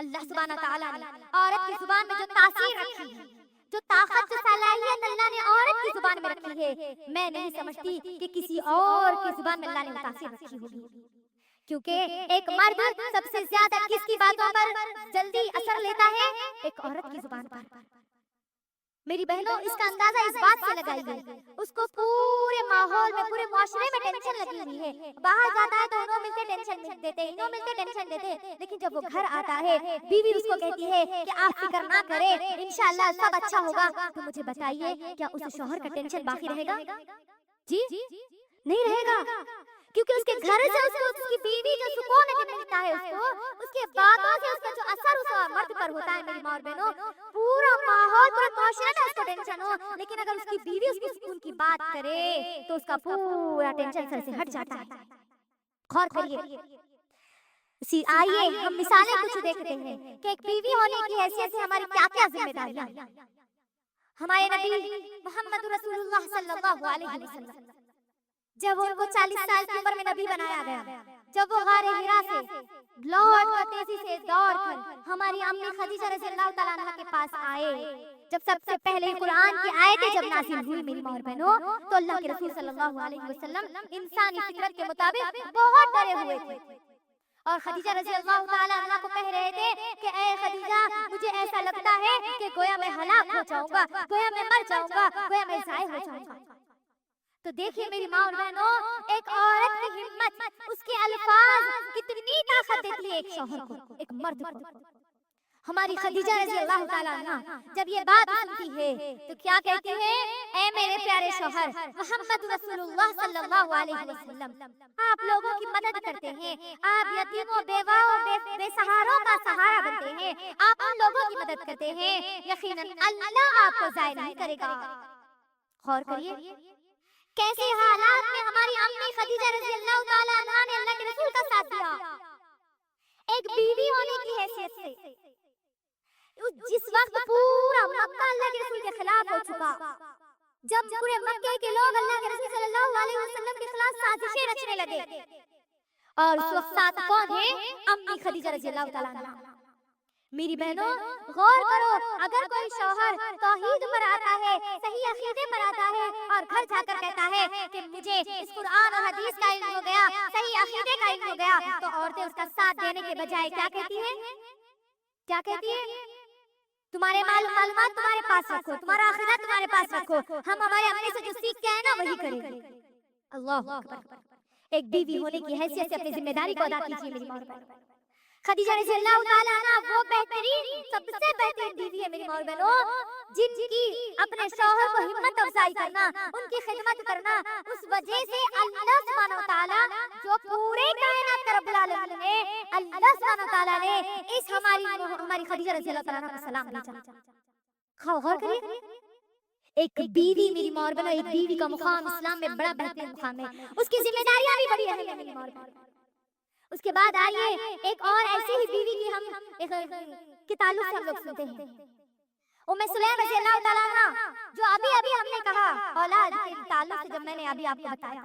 اللہ سبحانہ تعالیٰ نے عورت کی زبان میں جو تاثیر رکھی ہے، جو طاقت، جو صلاحیت اللہ نے عورت کی زبان میں رکھی ہے، میں نہیں سمجھتی کہ کسی اور کی زبان میں اللہ نے وہ تاثیر رکھی ہوگی، کیونکہ ایک مرد سب سے زیادہ کس کی باتوں پر جلدی اثر لیتا ہے؟ ایک عورت کی زبان پر۔ میری بہنوں، اس کا اندازہ اس بات سے لگائیے، اس کو پورے ماحول میں، پورے معاشرے میں ٹینشن لگی ہوئی ہے، باہر جاتا ہے تو انہوں ملتے ٹینشن دیتے، انہوں ملتے ٹینشن دیتے، لیکن جب وہ گھر آتا ہے بیوی اس کو کہتی ہے کہ آپ فکر نہ کریں، انشاءاللہ سب اچھا ہوگا، تو مجھے بتائیے کیا اس شوہر کا ٹینشن باقی رہے گا؟ جی نہیں رہے گا، کیونکہ اس کے گھر سے اس کو اس کی بیوی جو سکون ملتا ہے، اس کے باتوں سے اس کا جو اثر اس مرد پر ہوتا ہے، میری ماں اور بہنوں، پورا ماحول، پورا معاشرہ میں اس کو ٹینشن ہو، لیکن اگر اس کی بیوی اس کی سکون کی بات کرے تو اس کا پورا ٹینشن سر سے ہٹ جاتا ہے۔ غور کریے، آئیے ہم مثالیں کچھ دیکھتے ہیں کہ ایک بیوی ہونے کی حیثیت سے ہماری کیا کیا ذمہ داریاں ہیں۔ ہمارے نبی محمد رسول اللہ صلی اللہ علیہ وسلم جب ان کو 40 سال کی عمر میں نبی بنایا گیا، جب وہ غار حرا سے لوٹ کر تیزی سے دوڑ کر ہماری امی خدیجہ رضی اللہ تعالیٰ عنہا کے پاس آئے، جب سب سے پہلے قرآن کی آیتیں جب نازل ہوئی، میری ماں اور بہنوں، تو اللہ کے رسول صلی اللہ علیہ وسلم انسانی فطرت کے مطابق بہت ڈرے ہوئے تھے، اور خدیجہ رضی اللہ تعالیٰ عنہا کو کہہ رہے تھے کہ اے خدیجہ، مجھے ایسا لگتا ہے کہ گویا میں ہلاک ہو جاؤں گا، گویا میں مر جاؤں گا، گویا میں ضائع ہو جاؤں گا۔ تو دیکھیے میری ماں اور بہنوں، ایک عورت کی ہمت، اس کے الفاظ کتنی طاقت دیتی ہے ایک شوہر کو، ایک مرد کو۔ ہماری خدیجہ رضی اللہ تعالیٰ عنہا جب یہ بات سنتی ہے تو کیا کہتی ہے؟ اے میرے پیارے شوہر محمد رسول اللہ صلی اللہ علیہ وسلم، آپ لوگوں کی مدد کرتے ہیں، آپ یتیموں، بیواؤں، بے سہاروں کا سہارا بنتے ہیں، آپ ان لوگوں کی مدد کرتے ہیں، یقیناً اللہ آپ کو ضائع نہیں کرے گا۔ غور کریے کیسے حالات میں ہماری امی خدیجہ رضی اللہ تعالیٰ عنہا نے اللہ کے رسول کا ساتھ دیا، ایک بیوی ہونے کی حیثیت سے۔ جس وقت پورا مکہ اللہ کے رسول کے خلاف ہو چکا، جب پورے مکے کے لوگ اللہ کے رسول صلی اللہ علیہ وسلم کے خلاف سازشیں رچنے لگے، اور اس وقت ساتھ کون ہے؟ امی خدیجہ رضی اللہ تعالیٰ عنہا۔ میری بہنوں غور کرو، اگر کوئی شوہر توحید پر آتا ہے، صحیح عقیدے پر آتا ہے، اور گھر جا کر کہتا ہے کہ مجھے اس قرآن اور حدیث کا علم ہو گیا، صحیح عقیدے کا علم ہو گیا، تو عورتیں اس کا ساتھ دینے کے بجائے کیا کہتی ہیں؟ کیا کہتی ہے؟ تمہارے معلومات تمہارے پاس رکھو، تمہارا عقیدہ تمہارے پاس رکھو، ہم ہمارے اپنے سے جو سیکھ کے آئے نا وہی کریں گے۔ اللہ اکبر۔ ایک بیوی ہونے کی حیثیت سے اپنی ذمہ داری کو ادا کیجیے میری ماں اور بہنوں۔ خدیجہ رضی اللہ تعالیٰ عنہا وہ بہترین، سب سے بہترین بیوی ہے میری ماں اور بہنوں، جن کی اپنے شوہر کو ہمت افزائی کرنا، ان کی خدمت کرنا، اس وجہ سے اللہ سبحانہ و تعالیٰ جو پورے کائنات کا رب العالمین ہے، اللہ سبحانہ و تعالیٰ نے اس ہماری خدیجہ رضی اللہ تعالیٰ عنہا کو سلام بھیجا۔ غور کریے، ایک بیوی میری ماں اور بہنوں، ایک بیوی کا مقام اسلام میں بڑا بہترین مقام ہے، اس کی ذمہ داریاں بھی بڑی اہم ہیں میری ماں اور بہنوں۔ اس کے بعد آئیے ایک اور ایسی ہی بیوی کی ہم کے تعلق سے ہم لوگ سنتے ہیں، ام سلیم رضی اللہ تعالیٰ عنہا، جو ابھی ہم نے کہا اولاد کے تعلق سے، جب میں نے ابھی آپ کو بتایا،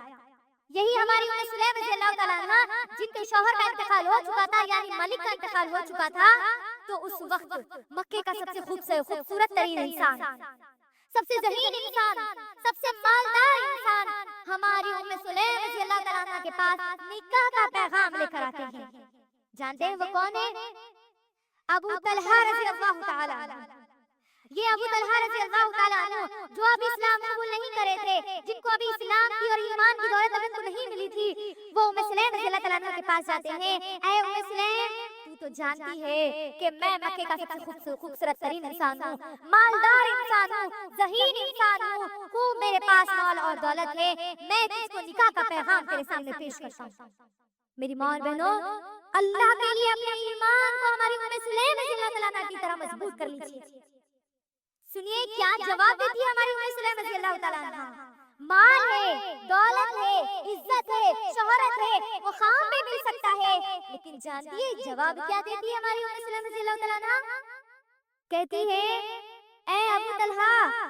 یہی ہماری ام سلیم رضی اللہ تعالیٰ عنہا جن کے شوہر کا انتقال ہو چکا تھا، یعنی ملک کا انتقال ہو چکا تھا، تو اس وقت مکے کا سب سے خوبصورت ترین انسان، سب سے ذہین انسان، سب سے مالدار انسان ہماری ام سلیم رضی اللہ تعالیٰ عنہ کے پاس نکاح کا پیغام لے کر آتے ہیں۔ جانتے ہیں وہ کون ہے؟ ابو طلحہ رضی اللہ تعالیٰ عنہ۔ یہ ابو طلحہ رضی اللہ تعالیٰ عنہ جو ابھی اسلام قبول نہیں کرے تھے، جن کو ابھی اسلام کی اور ایمان کی دولت ابھی کو نہیں ملی تھی، وہ ام سلیم رضی اللہ تعالیٰ عنہ کے پاس جاتے ہیں، اے ام سلیم، تو جانتی ہے کہ میں مکے کا سب سے خوبصورت ترین انسان ہوں، مالدار انسان ہوں، ذہین انسان ہوں، خوب میرے پاس مال اور دولت ہے، میں تجھ کو نکاح کا پیغام تیرے سامنے پیش کرتا ہوں۔ میری ماں اور بہنوں، اللہ کے لیے اپنے ایمان کو ہماری ام سلیم رضی اللہ تعالیٰ عنہ کی طرح مضبوط کر لیجیے۔ سنیے کیا جواب دیتی ہے ہماری ام سلیم رضی اللہ تعالیٰ عنہ۔ مال ہے، دولت ہے، عزت ہے، شہرت ہے، مقام بھی مل سکتا ہے، لیکن جانتی ہے جواب کیا دیتی ہے ہماری ام سلیم رضی اللہ تعالیٰ عنہ؟ کہتی ہے اے ابو طلحہ،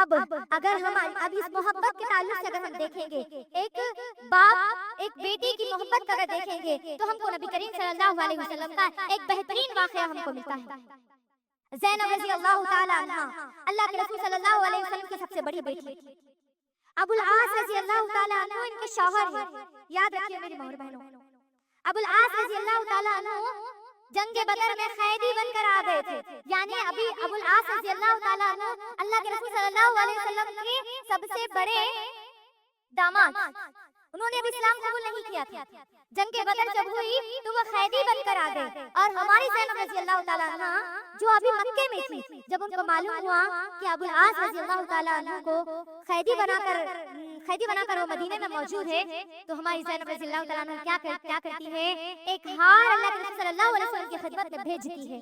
اب اگر ہم اب اس محبت کے تعلق سے اگر ہم دیکھیں گے، ایک باپ ایک بیٹی کی محبت اگر دیکھیں گے تو ہم کو نبی کریم صلی اللہ علیہ وسلم کا ایک بہترین واقعہ ہم کو ملتا ہے۔ زینب رضی اللہ تعالی عنہا اللہ کے رسول صلی اللہ علیہ وسلم کی سب سے بڑی بیٹی تھی۔ ابو العاص رضی اللہ تعالی عنہ ان کے شوہر ہیں، یاد رکھیے میری ماں اور بہنوں، ابو العاص رضی اللہ تعالی عنہ جنگ بدر میں قیدی بن کر آ گئے تھے، یعنی ابھی ابو العاص رضی اللہ تعالی عنہ اللہ کے رسول صلی اللہ علیہ وسلم کے سب سے بڑے داماد، انہوں نے ابھی اسلام قبول نہیں کیا تھا۔ جنگ بدر جب ہوئی تو وہ قیدی بن کر آ گئے، اور ہماری زینب رضی اللہ تعالی عنہ جو ابھی مکے میں تھی، جب ان کو معلوم ہوا کہ ابو العاص رضی اللہ تعالی عنہ کو قیدی بنا کر وہ مدینے میں موجود ہے، تو ہماری زینب رضی اللہ تعالی عنہ کیا کرتی ہے، ایک ہار اللہ کے رسول صلی اللہ علیہ وسلم کی خدمت میں بھیجتی ہے،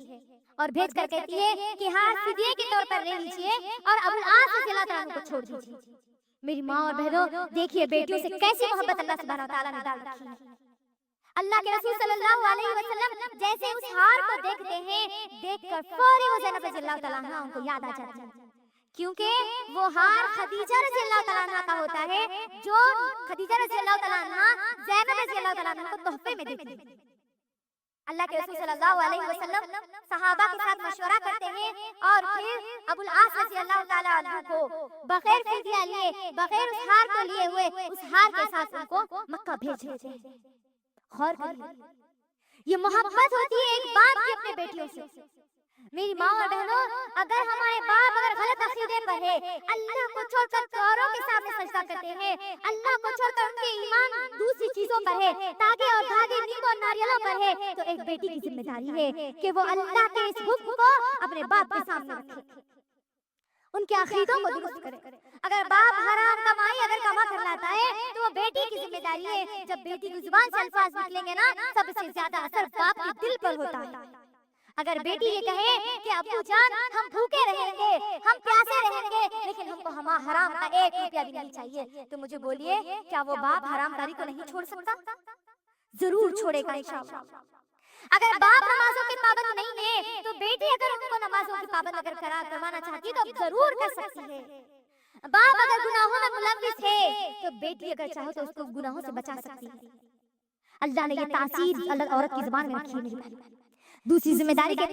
اور بھیج کر کہتی ہے کہ ہار فدیے کے طور پر لے لیجئے اور ابو العاص رضی اللہ تعالی عنہ کو چھوڑ دیجئے۔ میری ماں اور بہنوں دیکھیے بیٹیوں سے کیسی محبت اللہ سبحانہ وتعالی نے ڈال رکھی ہے۔ اللہ کے رسول صلی اللہ علیہ وسلم جیسے اس ہار کو دیکھتے ہیں، دیکھ کر فوری وہ زینب رضی اللہ تعالی عنہ ان کو یاد آ جاتی ہے، کیونکہ وہ ہار خدیجہ رضی اللہ تعالی عنہ کا ہوتا ہے، جو خدیجہ رضی اللہ تعالی عنہ زینب رضی اللہ تعالی عنہ کو تحفے میں دیتی ہے۔ اللہ کے رسول صلی اللہ علیہ وسلم صحابہ کے ساتھ مشورہ کرتے ہیں، اور پھر ابو العاص رضی اللہ تعالی عنہ کو بغیر فدیہ لیے، بغیر اس ہار کو لیے ہوئے، اس ہار کے ساتھ ان کو مکہ بھیج دیتے ہیں۔ غور کریے، یہ محبت ہوتی ہے ایک باپ کی اپنے بیٹیوں سے۔ میری ماں اور بہنوں، اگر ہمارے باپ اگر غلط عقیدے پر ہے، اللہ کو چھوڑ کر چوروں کے سامنے سجدہ کرتے ہیں، اللہ کو چھوڑ کر ان کے ایمان دوسری چیزوں پر ہے، تاگے اور دھاگے نیمبوں اور ناریلوں پر ہے، تو ایک بیٹی کی ذمہ داری ہے کہ وہ اللہ کے اس حکم کو اپنے باپ کے سامنے رکھے، ان کے عقیدوں کو درست کرے۔ اگر باپ حرام کمائی اگر کما کر لاتا ہے تو وہ بیٹی کی ذمہ داری ہے، جب بیٹی کی زبان سے الفاظ نکلیں گے نا، سب سے زیادہ اثر باپ کے دل پر ہوتا ہے۔ اگر بیٹی یہ کہے کہ ابو جان ہم بھوکے رہیں گے، ہم پیاسے رہیں گے، لیکن ہم کو حرام کا 1 روپیہ بھی نہیں چاہیے، تو مجھے بولیے کیا وہ باپ حرام کاری کو نہیں چھوڑ سکتا؟ ضرور چھوڑے گا انشاءاللہ۔ اگر باپ نمازوں کے پابند نہیں ہے تو بیٹی اگر ان کو نمازوں کی پابند اگر کروانا چاہتی تو ضرور کر سکتی ہے۔ باپ اگر گناہوں میں ملوث ہے تو بیٹی اگر چاہو تو اس کو گناہوں سے بچا سکتی ہے۔ اللہ نے یہ تاثیر عورت کی زبان میں رکھی ہے۔ دوسری ذمہ داری کے